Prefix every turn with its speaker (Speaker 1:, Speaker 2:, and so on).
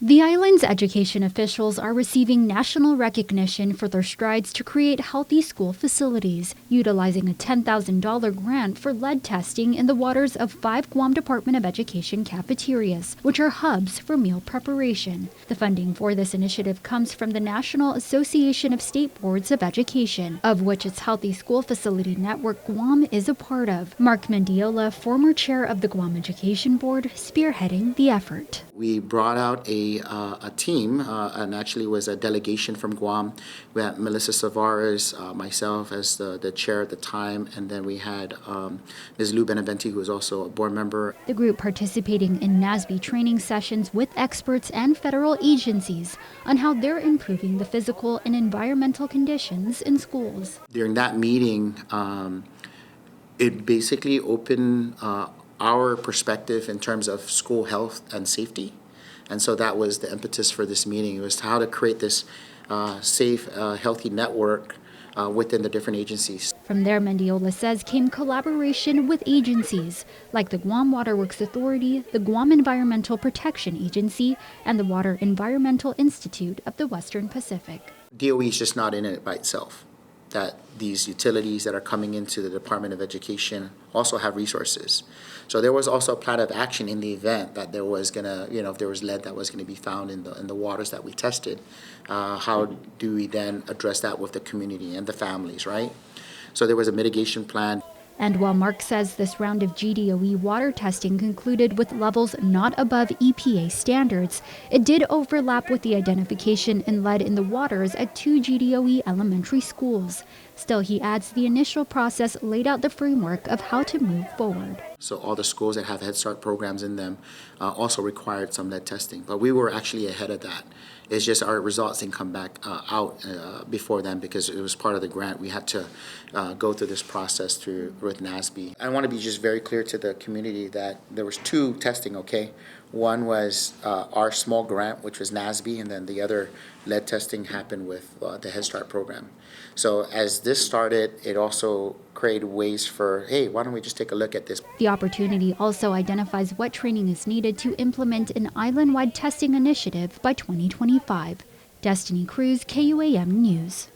Speaker 1: The island's education officials are receiving national recognition for their strides to create healthy school facilities, utilizing a $10,000 grant for lead testing in the waters of 5 Guam Department of Education cafeterias, which are hubs for meal preparation. The funding for this initiative comes from the National Association of State Boards of Education, of which its Healthy School Facility Network Guam is a part of. Mark Mendiola, former chair of the Guam Education Board, spearheading the effort.
Speaker 2: We brought out a team, and actually was a delegation from Guam. We had Melissa Savares, myself as the chair at the time, and then we had Ms. Lou Beneventi, who is also a board member.
Speaker 1: The group participating in NASB training sessions with experts and federal agencies on how they're improving the physical and environmental conditions in schools.
Speaker 2: During that meeting, it basically opened our perspective in terms of school health and safety. And so that was the impetus for this meeting. It was how to create this safe, healthy network within the different agencies.
Speaker 1: From there, Mendiola says, came collaboration with agencies like the Guam Waterworks Authority, the Guam Environmental Protection Agency, and the Water Environmental Institute of the Western Pacific.
Speaker 2: DOE is just not in it by itself. That these utilities that are coming into the Department of Education also have resources. So there was also a plan of action in the event that there was gonna, if there was lead that was gonna be found in the waters that we tested, how do we then address that with the community and the families, right? So there was a mitigation plan.
Speaker 1: And while Mark says this round of GDOE water testing concluded with levels not above EPA standards, it did overlap with the identification in lead in the waters at 2 GDOE elementary schools. Still, he adds the initial process laid out the framework of how to move forward.
Speaker 2: So all the schools that have Head Start programs in them also required some lead testing, but we were actually ahead of that. It's just our results didn't come back out before then because it was part of the grant. We had to go through this process with NASB. I want to be just very clear to the community that there was 2 testing, okay? One was our small grant, which was NASB, and then the other lead testing happened with the Head Start program. So as this started, it also created ways for, hey, why don't we just take a look at this?
Speaker 1: The opportunity also identifies what training is needed to implement an island-wide testing initiative by 2025. Destiny Cruz, KUAM News.